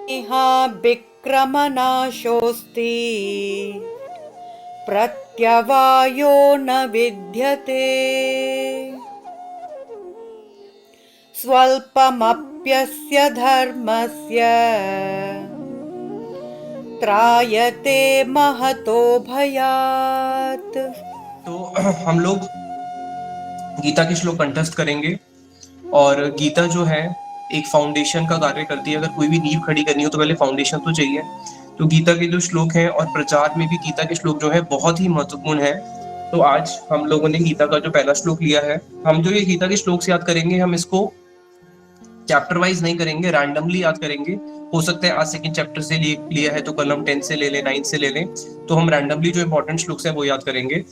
नेहा विक्रमनाशोऽस्ति प्रत्यवायो न विद्यते स्वल्पमप्यस्य धर्मस्य त्रायते महतो भयात्। तो हम लोग गीता के श्लोक कंठस्थ करेंगे। और गीता जो है एक फाउंडेशन का कार्य करती है। अगर कोई भी नींव खड़ी करनी हो तो पहले फाउंडेशन तो चाहिए। तो गीता के जो श्लोक हैं और प्रचार में भी गीता के श्लोक जो है बहुत ही महत्वपूर्ण है। तो आज हम लोगों ने गीता का जो पहला श्लोक लिया है, हम जो ये गीता के श्लोक याद करेंगे, हम इसको चैप्टर वाइज नहीं करेंगे, रैंडमली याद करेंगे। हो सकता है आज सेकंड चैप्टर से लिया है तो कल हम 10 से ले लें, 9 से ले लें। तो हम रैंडमली जो इंपॉर्टेंट श्लोक है वो याद करेंगे।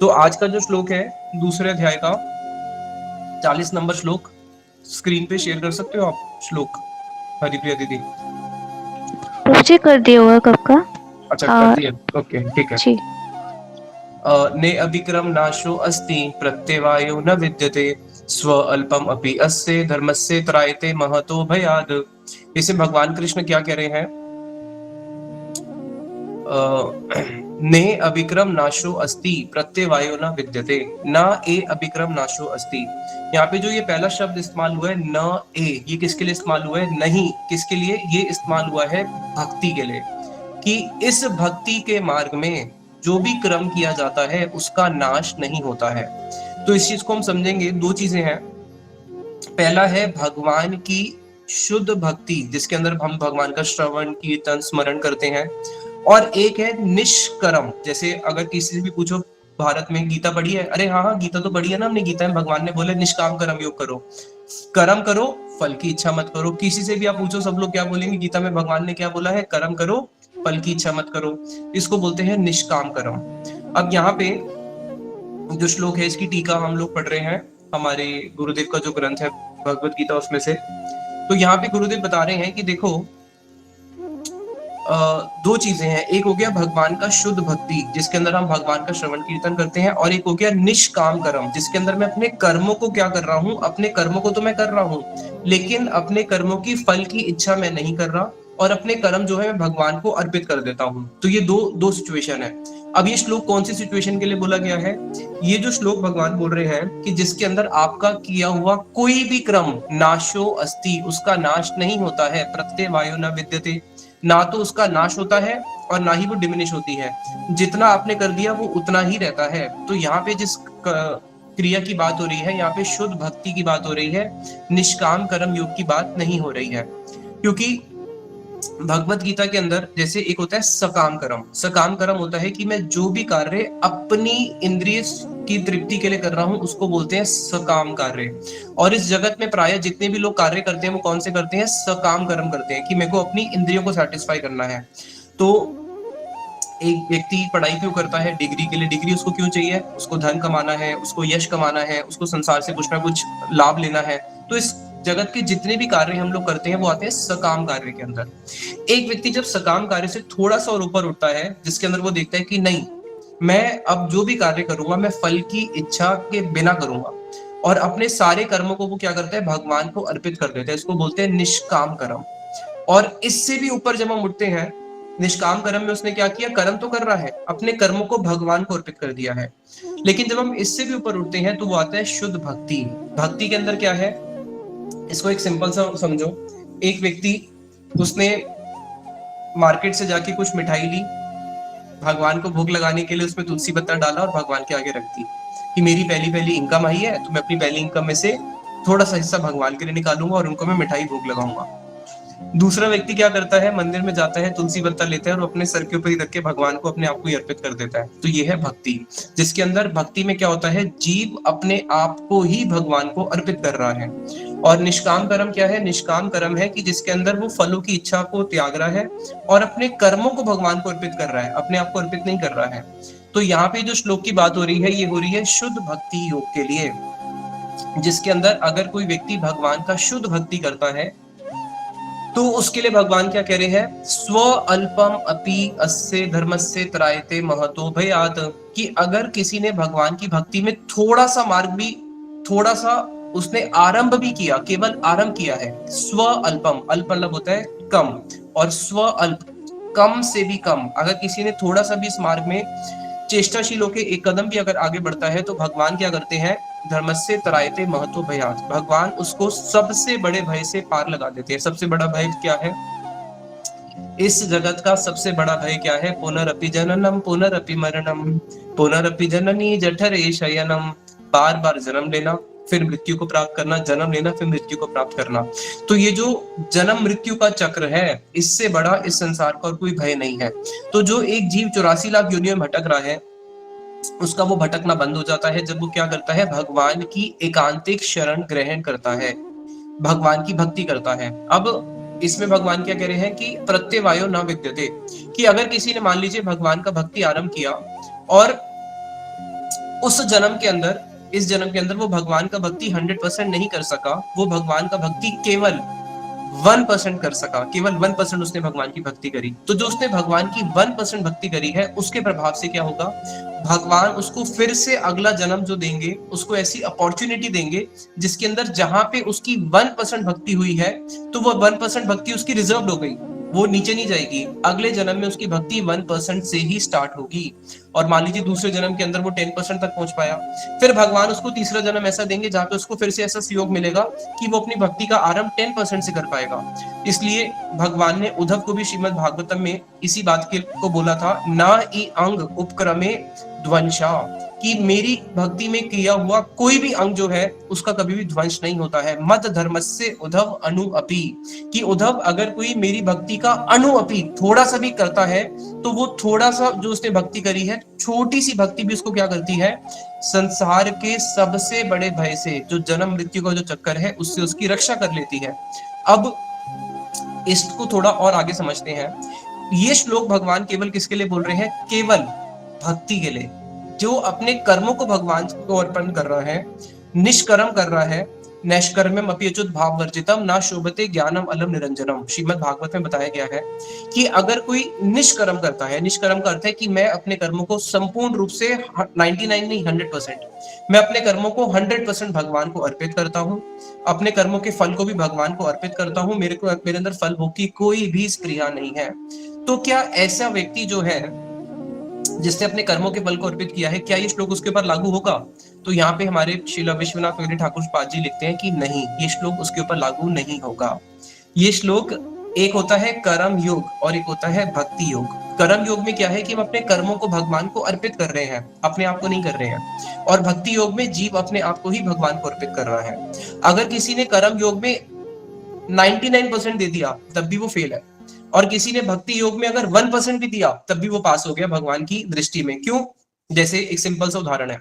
तो आज का जो श्लोक है दूसरे अध्याय का 40 नंबर श्लोक, स्क्रीन पे शेयर कर सकते हो आप श्लोक, हरिप्रिया दीदी? मुझे कर दिया हुआ कब का? अच्छा कर दिया, ओके ठीक है जी। ने अभिक्रम नाशो अस्ति प्रत्यवायो न विद्यते स्व अल्पम अपि अस्य धर्मस्य त्रायते महतो भयाद। इसे भगवान कृष्ण क्या कह रहे हैं? ने अभिक्रम नाशो अस्ति प्रत्यवायो न विद्यते, न ए अभिक्रम नाशो अस्ति। यहाँ पे जो ये पहला शब्द इस्तेमाल हुआ है न ए, ये किसके लिए इस्तेमाल हुआ है? नहीं, किसके लिए ये इस्तेमाल हुआ है? भक्ति के लिए, कि इस भक्ति के मार्ग में जो भी कर्म किया जाता है उसका नाश नहीं होता है। तो इस चीज को हम समझेंगे, दो चीजें हैं। पहला है भगवान की शुद्ध भक्ति, जिसके अंदर हम भगवान का श्रवण कीर्तन स्मरण करते हैं, और एक है निष्कर्म। जैसे अगर किसी से भी पूछो भारत में गीता पढ़ी है, अरे हाँ हाँ गीता तो पढ़ी है ना हमने, गीता में भगवान ने बोले निष्काम कर्म योग करो, कर्म करो फल की इच्छा मत करो। किसी से भी आप पूछो सब लोग क्या बोलेंगे? गीता में भगवान ने क्या बोला है? कर्म करो फल की इच्छा मत करो। इसको बोलते हैं निष्काम कर्म। अब यहाँ पे जो श्लोक है इसकी टीका हम लोग पढ़ रहे हैं, हमारे गुरुदेव का जो ग्रंथ है भगवत गीता उसमें से। तो यहाँ पे गुरुदेव बता रहे हैं कि देखो दो चीजें हैं, एक हो गया भगवान का शुद्ध भक्ति जिसके अंदर हम भगवान का श्रवण कीर्तन करते हैं, और एक हो गया निष्काम कर्म जिसके अंदर मैं अपने कर्मों को क्या कर रहा हूं? अपने कर्मों को तो मैं कर रहा हूं लेकिन अपने कर्मों की फल की इच्छा मैं नहीं कर रहा, और अपने कर्म जो है मैं भगवान को अर्पित कर देता हूं। तो ये दो सिचुएशन है। अब ये श्लोक कौन सी सिचुएशन के लिए बोला गया है? ये जो श्लोक भगवान बोल रहे हैं कि जिसके अंदर आपका किया हुआ कोई भी कर्म नाशो अस्ति, उसका नाश नहीं होता है, प्रत्यवायो न विद्यते, ना तो उसका नाश होता है और ना ही वो डिमिनिश होती है, जितना आपने कर दिया वो उतना ही रहता है। तो यहाँ पे जिस क्रिया की बात हो रही है, यहाँ पे शुद्ध भक्ति की बात हो रही है, निष्काम कर्म योग की बात नहीं हो रही है। क्योंकि भगवत गीता के अंदर जैसे एक होता है सकाम कर्म, सकाम कर्म होता है कि मैं जो भी कार्य अपनी इंद्रिय की तृप्ति के लिए कर रहा हूं उसको बोलते हैं सकाम कार्य। और इस जगत में प्राय जितने भी लोग कार्य करते हैं वो कौन से करते हैं? सकाम कर्म करते हैं, कि मेरे को अपनी इंद्रियों को सेटिस्फाई करना है। तो एक व्यक्ति पढ़ाई क्यों करता है? डिग्री के लिए। डिग्री उसको क्यों चाहिए? उसको धन कमाना है, उसको यश कमाना है, उसको संसार से कुछ ना कुछ लाभ लेना है। तो इस जगत के जितने भी कार्य हम लोग करते हैं वो आते हैं सकाम कार्य के अंदर। एक व्यक्ति जब सकाम कार्य से थोड़ा सा और ऊपर उठता है, जिसके अंदर वो देखता है कि नहीं, मैं अब जो भी कार्य करूंगा मैं फल की इच्छा के बिना करूंगा, और अपने सारे कर्मों को वो क्या करता है? भगवान को अर्पित कर देता है। इसको बोलते हैं निष्काम कर्म। और इससे भी ऊपर जब हम उठते हैं, निष्काम कर्म में उसने क्या किया? कर्म तो कर रहा है, अपने कर्मों को भगवान को अर्पित कर दिया है। लेकिन जब हम इससे भी ऊपर उठते हैं तो वो आता है शुद्ध भक्ति। भक्ति के अंदर क्या है? इसको एक सिंपल सा समझो। एक व्यक्ति उसने मार्केट से जाके कुछ मिठाई ली, भगवान को भोग लगाने के लिए उसमें तुलसी पत्ता डाला और भगवान के आगे रख दी कि मेरी पहली इनकम आई है तो मैं अपनी पहली इनकम में से थोड़ा सा हिस्सा भगवान के लिए निकालूंगा और उनको मैं मिठाई भोग लगाऊंगा। दूसरा व्यक्ति क्या करता है? मंदिर में जाता है, तुलसी पत्ता लेता है और अपने सर के ऊपर ही रख के भगवान को अपने आप को ही अर्पित कर देता है। तो ये है भक्ति, जिसके अंदर भक्ति में क्या होता है? जीव अपने आप को ही भगवान को अर्पित कर रहा है। और निष्काम कर्म क्या है? निष्काम कर्म है कि जिसके अंदर वो फलों की इच्छा को त्याग रहा है और अपने कर्मों को भगवान को अर्पित कर रहा है, अपने आप को अर्पित नहीं कर रहा है। तो यहाँ पे जो श्लोक की बात हो रही है ये हो रही है शुद्ध भक्ति योग के लिए, जिसके अंदर अगर कोई व्यक्ति भगवान का शुद्ध भक्ति करता है तो उसके लिए भगवान क्या कह रहे हैं? स्व अल्पम अपि अस्य धर्मस्य त्रायते महतो भयात्, कि अगर किसी ने भगवान की भक्ति में थोड़ा सा मार्ग भी, थोड़ा सा उसने आरंभ भी किया, केवल आरंभ किया है, स्व अल्पम, अल्प मतलब होता है कम, और स्व अल्प, कम से भी कम, अगर किसी ने थोड़ा सा भी इस मार्ग में चेष्टाशील होकर एक कदम भी अगर आगे बढ़ता है तो भगवान क्या करते हैं, धर्मस्य त्रायते महतो भयात्, भगवान उसको सबसे बड़े भय से पार लगा देते हैं। सबसे बड़ा भय क्या है इस जगत का? सबसे बड़ा भय क्या है? पुनरपि जननम पुनरपि मरणम पुनरपि जननी जठरे शयनम, बार बार जन्म लेना फिर मृत्यु को प्राप्त करना, जन्म लेना फिर मृत्यु को प्राप्त करना। तो ये जो जन्म मृत्यु का चक्र है, इससे बड़ा इस संसार का और कोई भय नहीं है। तो जो एक जीव 84 लाख योनियों में भटक रहा है, उसका वो भटकना बंद हो जाता है जब वो क्या करता है, भगवान की एकांतिक शरण ग्रहण करता है, भगवान की भक्ति करता है। अब इसमें भगवान क्या कह रहे हैं कि प्रत्यवायो न विद्यते, कि अगर किसी ने मान लीजिए भगवान का भक्ति आरंभ किया और उस जन्म के अंदर, इस जन्म के अंदर वो भगवान का भक्ति 100% नहीं कर सका, वो भगवान का भक्ति केवल 1% कर सका, केवल 1% उसने भगवान की भक्ति करी, तो जो उसने भगवान की 1% भक्ति करी है, उसके प्रभाव से क्या होगा, भगवान उसको फिर से अगला जन्म जो देंगे, उसको ऐसी अपॉर्चुनिटी देंगे जिसके अंदर जहां पे उसकी 1% भक्ति हुई है, तो वो 1% भक्ति उसकी रिजर्व हो गई, वो नीचे नहीं जाएगी। अगले जन्म में उसकी भक्ति 1% से ही स्टार्ट होगी। और मान लीजिए दूसरे जन्म के अंदर वो 10% तक पहुंच पाया, फिर भगवान उसको तीसरा जन्म ऐसा देंगे जहां पे उसको फिर से ऐसा सहयोग मिलेगा कि वो अपनी भक्ति का आरंभ 10% से कर पाएगा। इसलिए भगवान ने उद्धव को भी श्रीमद् भागवतम में इसी बात को बोला था, ना ई अंग उपक्रमे ध्वंसा, कि मेरी भक्ति में किया हुआ कोई भी अंग जो है उसका कभी भी ध्वंस नहीं होता है। मद धर्मस्य उद्धव अनुअपि, कि उद्धव अगर कोई मेरी भक्ति का अनुअपि थोड़ा सा भी करता है, तो वो थोड़ा सा जो उसने भक्ति करी है, छोटी सी भक्ति भी उसको क्या करती है, संसार के सबसे बड़े भय से, जो जन्म मृत्यु का जो चक्कर है, उससे उसकी रक्षा कर लेती है। अब इसको थोड़ा और आगे समझते हैं। ये श्लोक भगवान केवल किसके लिए बोल रहे हैं? केवल भक्ति के लिए, जो अपने कर्मों को भगवान को अर्पण कर रहा है, निष्कर्म कर रहा है। नैष्कर्म्यम अपि अच्युत भाव वर्जितम ना शोभते ज्ञानम अलम निरंजनम, श्रीमद् भागवत में बताया गया है कि अगर कोई निष्कर्म करता है, निष्कर्म का अर्थ है कि मैं अपने कर्मों को संपूर्ण रूप से 99 नहीं 100%, मैं अपने कर्मों को 100% भगवान को अर्पित करता हूँ, अपने कर्मों के फल को भी भगवान को अर्पित करता हूँ, मेरे अंदर फल भोग की कोई भी स्प्रिया नहीं है। तो क्या ऐसा व्यक्ति जो है जिसने अपने कर्मों के फल को अर्पित किया है, क्या ये श्लोक उसके ऊपर लागू होगा? तो यहाँ पे हमारे श्रील विश्वनाथ ठाकुर पाद जी लिखते हैं कि नहीं, ये श्लोक उसके ऊपर लागू नहीं होगा। ये श्लोक, एक होता है कर्म योग और एक होता है भक्ति योग। कर्म योग में क्या है कि हम अपने कर्मों को भगवान को अर्पित कर रहे हैं, अपने आप को नहीं कर रहे हैं। और भक्ति योग में जीव अपने आप को ही भगवान को अर्पित कर रहा है। अगर किसी ने कर्म योग में 99% दे दिया तब भी वो फेल है, और किसी ने भक्ति योग में अगर 1% भी दिया तब भी वो पास हो गया भगवान की दृष्टि में। क्यों? जैसे एक सिंपल सा उदाहरण है,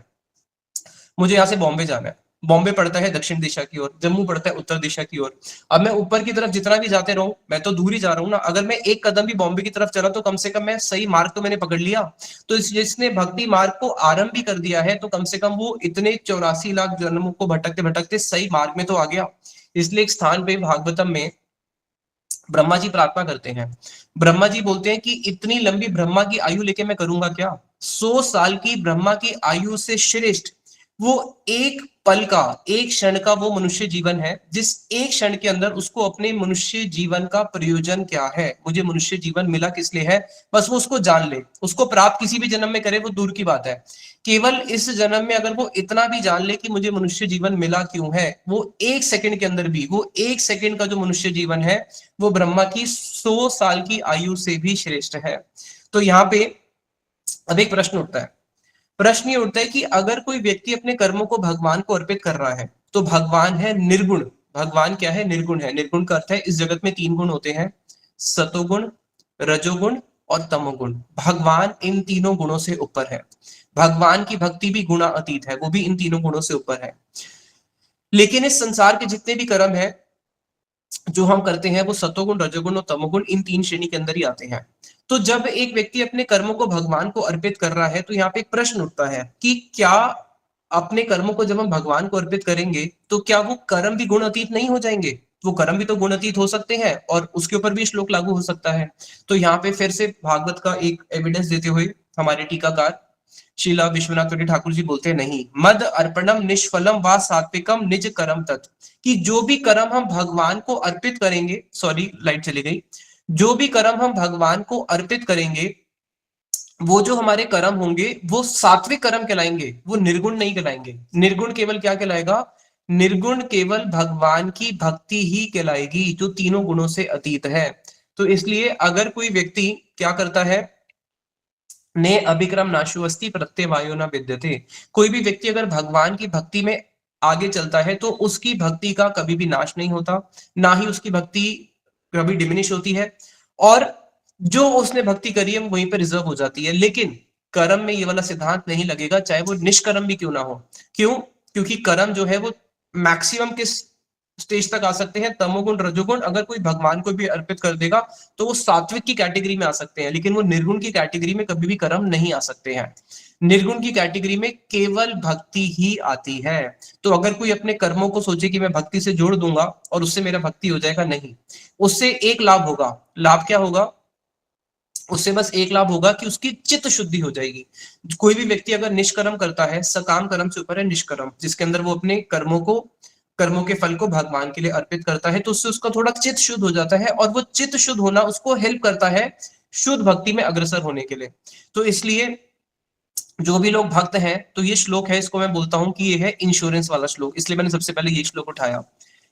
मुझे यहाँ से बॉम्बे जाना है, बॉम्बे पड़ता है दक्षिण दिशा की ओर, जम्मू पड़ता है उत्तर दिशा की ओर। अब मैं ऊपर की तरफ जितना भी जाते रहूं, मैं तो दूर ही जा रहा हूं ना। अगर मैं एक कदम भी बॉम्बे की तरफ चला तो कम से कम मैं सही मार्ग तो मैंने पकड़ लिया। तो जिसने भक्ति मार्ग को आरंभ भी कर दिया है, तो कम से कम वो इतने 84 लाख जन्मों को भटकते भटकते सही मार्ग में तो आ गया। इसलिए एक स्थान पे भागवतम में ब्रह्मा जी प्रार्थना करते हैं। ब्रह्मा जी बोलते हैं कि इतनी लंबी ब्रह्मा की आयु लेके मैं करूंगा क्या? 100 साल की ब्रह्मा की आयु से श्रेष्ठ वो एक पल का, एक क्षण का वो मनुष्य जीवन है, जिस एक क्षण के अंदर उसको अपने मनुष्य जीवन का प्रयोजन क्या है, मुझे मनुष्य जीवन मिला किस लिए है, बस वो उसको जान ले। उसको प्राप्त किसी भी जन्म में करे वो दूर की बात है, केवल इस जन्म में अगर वो इतना भी जान ले कि मुझे मनुष्य जीवन मिला क्यों है, वो एक सेकंड के अंदर भी, वो एक सेकंड का जो मनुष्य जीवन है वो ब्रह्मा की 100 साल की आयु से भी श्रेष्ठ है। तो यहाँ पे अब एक प्रश्न उठता है, प्रश्न ये उठता है कि अगर कोई व्यक्ति अपने कर्मों को भगवान को अर्पित कर रहा है, तो भगवान है निर्गुण। भगवान क्या है? निर्गुण है। निर्गुण का अर्थ है इस जगत में 3 गुण होते हैं, सतोगुण, रजोगुण और तमोगुण। भगवान इन तीनों गुणों से ऊपर है। भगवान की भक्ति भी गुणा अतीत है, वो भी इन तीनों गुणों से ऊपर है। लेकिन इस संसार के जितने भी कर्म है जो हम करते हैं, वो सतोगुण, रजोगुण और तमोगुण इन 3 श्रेणी के अंदर ही आते हैं। तो जब एक व्यक्ति अपने कर्मों को भगवान को अर्पित कर रहा है, तो यहाँ पे एक प्रश्न उठता है कि क्या अपने कर्मों को जब हम भगवान को अर्पित करेंगे तो क्या वो कर्म भी गुण अतीत नहीं हो जाएंगे? वो कर्म भी तो गुण अतीत हो सकते हैं, और उसके ऊपर भी श्लोक लागू हो सकता है। तो यहाँ पे फिर से भागवत का एक एविडेंस देते हुए हमारे टीकाकार शीला विश्वनाथ ठाकुर जी बोलते हैं, नहीं, मद अर्पणम निष्फलम व सात्विकम निज कर्म तत्, कि जो भी कर्म हम भगवान को अर्पित करेंगे, सॉरी लाइट चली गई, जो भी कर्म हम भगवान को अर्पित करेंगे, वो जो हमारे कर्म होंगे वो सात्विक कर्म कहलाएंगे, वो निर्गुण नहीं कहलाएंगे। निर्गुण केवल क्या कहलाएगा? निर्गुण केवल भगवान की भक्ति ही कहलाएगी, जो तीनों गुणों से अतीत है। तो इसलिए अगर कोई व्यक्ति क्या करता है, ने अभिक्रम नाशुअस्ति प्रत्यवायो न विद्यते, कोई भी व्यक्ति अगर भगवान की भक्ति में आगे चलता है तो उसकी भक्ति का कभी भी नाश नहीं होता, ना ही उसकी भक्ति कभी डिमिनिश होती है, और जो उसने भक्ति करी है वहीं पर रिजर्व हो जाती है। लेकिन कर्म में ये वाला सिद्धांत नहीं लगेगा, चाहे वो निष्कर्म भी क्यों ना हो। क्यों? क्योंकि कर्म जो है वो मैक्सिमम किस स्टेज तक आ सकते हैं, तमोगुण रजोगुण। अगर कोई भगवान को भी अर्पित कर देगा तो वो सात्विक की कैटेगरी में आ सकते हैं, लेकिन वो निर्गुण की कैटेगरी में कभी भी कर्म नहीं आ सकते हैं। निर्गुण की कैटेगरी में केवल भक्ति ही आती है। तो अगर कोई अपने कर्मों को सोचे कि मैं भक्ति से जोड़ दूंगा और उससे मेरा भक्ति हो जाएगा, नहीं। उससे एक लाभ होगा। लाभ क्या होगा? उससे बस एक लाभ होगा कि उसकी चित्त शुद्धि हो जाएगी। कोई भी व्यक्ति अगर निष्कर्म करता है, सकाम कर्म से ऊपर है निष्कर्म, जिसके अंदर वो अपने कर्मों के फल को भगवान के लिए अर्पित करता है, तो उससे उसका थोड़ा चित्त शुद्ध हो जाता है, और वो चित्त शुद्ध होना उसको हेल्प करता है शुद्ध भक्ति में अग्रसर होने के लिए। तो इसलिए जो भी लोग भक्त हैं, तो ये श्लोक है, इसको मैं बोलता हूं कि ये है इंश्योरेंस वाला श्लोक। इसलिए मैंने सबसे पहले ये श्लोक उठाया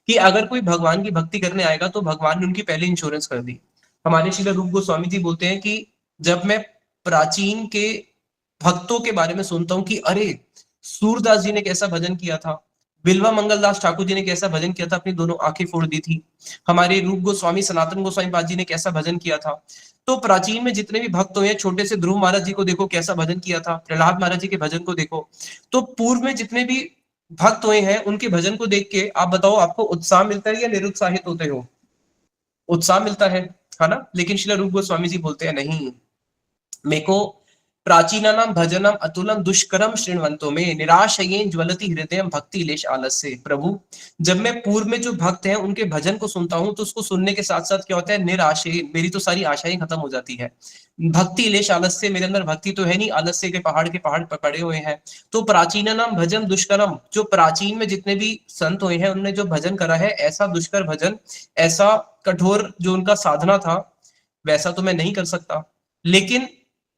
कि अगर कोई भगवान की भक्ति करने आएगा तो भगवान ने उनकी पहले इंश्योरेंस कर दी। हमारे श्रील रूप गोस्वामी जी बोलते हैं कि जब मैं प्राचीन के भक्तों के बारे में सुनता हूं कि अरे सूरदास जी ने कैसा भजन किया था, बिल्वा मंगलदास ठाकुर जी ने कैसा भजन किया था, अपनी दोनों आंखें फोड़ दी थी, हमारे रूप गोस्वामी सनातन गोस्वामी पाद जी ने कैसा भजन किया था। तो प्राचीन में जितने भी भक्त हुए, छोटे से ध्रुव महाराज जी को देखो कैसा भजन किया था, प्रहलाद महाराज जी के भजन को देखो। तो पूर्व में जितने भी भक्त हुए हैं उनके भजन को देख के आप बताओ, आपको उत्साह मिलता है या निरुत्साहित होते हो? उत्साह मिलता है ना। लेकिन श्रील रूप गोस्वामी जी बोलते हैं नहीं, मेरे को प्राचीनानाम भजनम अतुलम दुष्करम श्रृण्वन्तो में निराशयेन ज्वलति हृदयम भक्ति लेश आलस्य। प्रभु, जब मैं पूर्व में जो भक्त हैं उनके भजन को सुनता हूं तो उसको सुनने के साथ साथ क्या होता है, निराशयेन, मेरी तो सारी आशाएं खत्म हो जाती है। भक्ति लेश आलस्य, मेरे अंदर भक्ति तो है नहीं, आलस्य के पहाड़ पड़े हुए हैं। तो प्राचीनानाम भजन दुष्करम, जो प्राचीन में जितने भी संत हुए हैं उन्होंने जो भजन करा है, ऐसा दुष्कर भजन, ऐसा कठोर जो उनका साधना था, वैसा तो मैं नहीं कर सकता। लेकिन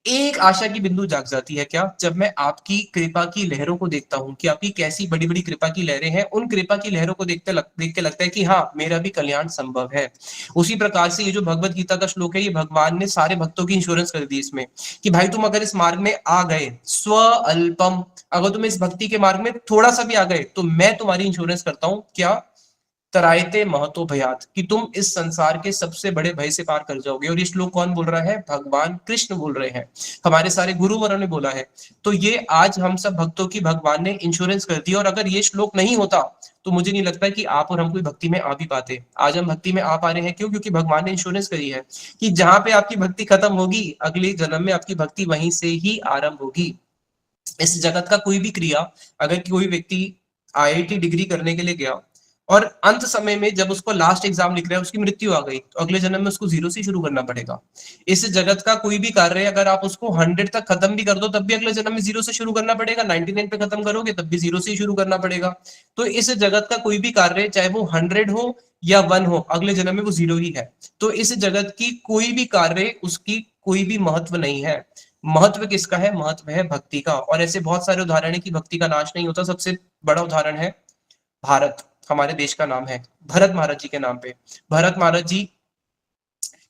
एक आशा की बिंदु जाग जाती है, क्या? जब मैं आपकी कृपा की लहरों को देखता हूं कि आपकी कैसी बड़ी बड़ी कृपा की लहरें हैं, उन कृपा की लहरों को देख के लगता है कि हाँ, मेरा भी कल्याण संभव है। उसी प्रकार से ये जो भगवत गीता का श्लोक है, ये भगवान ने सारे भक्तों की इंश्योरेंस कर दी इसमें, कि भाई तुम अगर इस मार्ग में आ गए, स्व अल्पम, अगर तुम इस भक्ति के मार्ग में थोड़ा सा भी आ गए, तो मैं तुम्हारी इंश्योरेंस करता हूं, क्या? तरायते महतो भयात, कि तुम इस संसार के सबसे बड़े भय से पार कर जाओगे। और ये श्लोक कौन बोल रहा है? भगवान कृष्ण बोल रहे हैं, हमारे सारे गुरुवरों ने बोला है। तो ये आज हम सब भक्तों की भगवान ने इंश्योरेंस कर दी, और अगर ये श्लोक नहीं होता तो मुझे नहीं लगता कि आप और हम कोई भक्ति में आ भी पाते। आज हम भक्ति में आ पा रहे हैं, क्यों? क्योंकि भगवान ने इंश्योरेंस करी है कि जहां पे आपकी भक्ति खत्म होगी, अगले जन्म में आपकी भक्ति वहीं से ही आरंभ होगी। इस जगत का कोई भी क्रिया, अगर कोई व्यक्ति आईआईटी डिग्री करने के लिए गया और अंत समय में जब उसको लास्ट एग्जाम लिख रहा है उसकी मृत्यु आ गई, तो अगले जन्म में उसको जीरो से शुरू करना पड़ेगा। इस जगत का कोई भी कार्य अगर आप उसको 100 तक खत्म भी कर दो तब भी अगले जन्म में जीरो से शुरू करना पड़ेगा, 99 पे खत्म करोगे तब भी जीरो से ही शुरू करना पड़ेगा। तो इस जगत का कोई भी कार्य, चाहे वो 100 हो या 1 हो, अगले जन्म में वो जीरो ही है। तो इस जगत की कोई भी कार्य, उसकी कोई भी महत्व नहीं है। महत्व किसका है? महत्व है भक्ति का। और ऐसे बहुत सारे उदाहरण है कि भक्ति का नाश नहीं होता। सबसे बड़ा उदाहरण है भारत, हमारे देश का नाम है भरत महाराज जी के नाम पे। भरत महाराज जी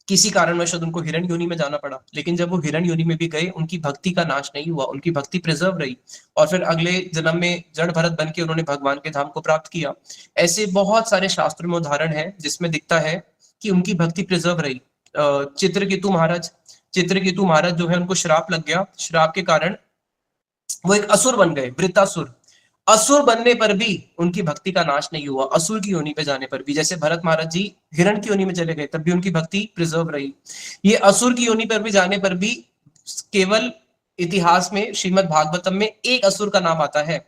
किसी कारणवश उनको हिरण्य योनि में जाना पड़ा, लेकिन जब वो हिरण्य योनि में भी गए, उनकी भक्ति का नाश नहीं हुआ, उनकी भक्ति प्रिजर्व रही, और फिर अगले जन्म में जड़ भरत बन के उन्होंने भगवान के धाम को प्राप्त किया। ऐसे बहुत सारे शास्त्रों में उदाहरण है जिसमें दिखता है कि उनकी भक्ति प्रिजर्व रही। चित्रकेतु महाराज जो है, उनको श्राप लग गया, श्राप के कारण वो एक असुर बन गए, वृत्तासुर। असुर बनने पर भी उनकी भक्ति का नाश नहीं हुआ, असुर की योनि पे जाने पर भी। जैसे भरत महाराज जी हिरण की योनि में चले गए तब भी उनकी भक्ति प्रिजर्व रही, ये असुर की योनि पर भी जाने पर भी केवल इतिहास में श्रीमद् भागवतम में एक असुर का नाम आता है।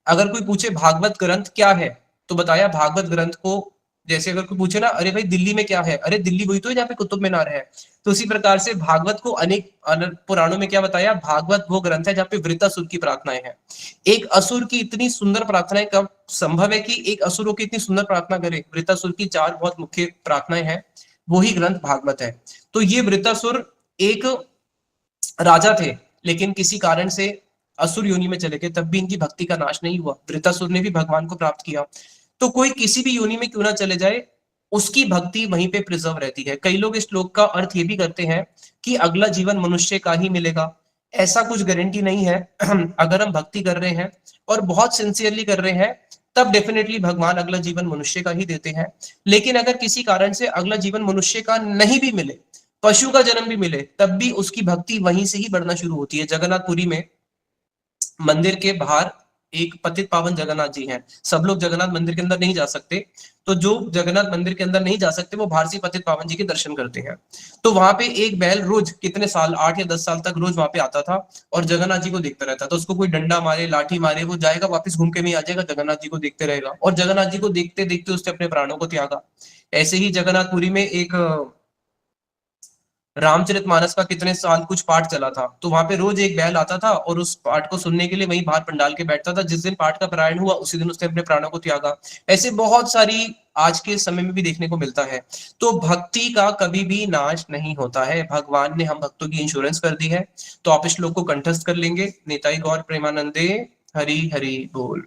अगर कोई पूछे भागवत ग्रंथ क्या है, तो बताया भागवत ग्रंथ को, जैसे अगर कोई पूछे ना, अरे भाई दिल्ली में क्या है, अरे दिल्ली वही तो है जहाँ पे कुतुब मीनार है। तो उसी प्रकार से भागवत को अनेक पुराणों में क्या बताया, भागवत वो ग्रंथ है जहाँ पे वृत्तासुर की प्रार्थनाएं हैं। एक असुर की इतनी सुंदर प्रार्थनाएं कब संभव है कि एक असुर की इतनी सुंदर प्रार्थना करे? वृत्तासुर की 4 बहुत मुख्य प्रार्थनाएं हैं वो ही ग्रंथ भागवत है। तो ये वृत्रासुर एक राजा थे, लेकिन किसी कारण से असुर योनि में चले गए, तब भी इनकी भक्ति का नाश नहीं हुआ। वृत्रासुर ने भी भगवान को प्राप्त किया। तो कोई किसी भी योनि में क्यों ना चले जाए, उसकी भक्ति वहीं पे प्रिजर्व रहती है। कई लोग इस श्लोक का अर्थ ये भी करते हैं कि अगला जीवन मनुष्य का ही मिलेगा। ऐसा कुछ गारंटी नहीं है। अगर हम भक्ति कर रहे हैं और बहुत सिंसियरली कर रहे हैं, तब डेफिनेटली भगवान अगला जीवन मनुष्य का ही देते हैं। लेकिन अगर किसी कारण से अगला जीवन मनुष्य का नहीं भी मिले, पशु का जन्म भी मिले, तब भी उसकी भक्ति वहीं से ही बढ़ना शुरू होती है। जगन्नाथपुरी में मंदिर के बाहर एक पतित पावन जगन्नाथ जी हैं। सब लोग जगन्नाथ मंदिर के अंदर नहीं जा सकते, तो जो जगन्नाथ मंदिर के अंदर नहीं जा सकते वो बाहर से पतित पावन जी के दर्शन करते हैं। तो वहां पे एक बैल रोज कितने साल, 8 या 10 साल तक रोज वहां पे आता था और जगन्नाथ जी को देखता रहता था। उसको कोई डंडा मारे, लाठी मारे, वो जाएगा वापस घूम के नहीं आ जाएगा, जगन्नाथ जी को देखते रहेगा। और जगन्नाथ जी को देखते देखते उसने अपने प्राणों को त्यागा। ऐसे ही जगन्नाथपुरी में एक रामचरितमानस का कितने साल कुछ पाठ चला था, तो वहां पे रोज एक बैल आता था और उस पाठ को सुनने के लिए वहीं बाहर पंडाल के बैठता था। जिस दिन पाठ का पारायण हुआ उसी दिन उसने अपने प्राणों को त्यागा। ऐसे बहुत सारी आज के समय में भी देखने को मिलता है। तो भक्ति का कभी भी नाश नहीं होता है। भगवान ने हम भक्तों की इंश्योरेंस कर दी है। तो आप इस श्लोक को कंठस्थ कर लेंगे। निताई गौर प्रेमानंदे, हरि हरि बोल।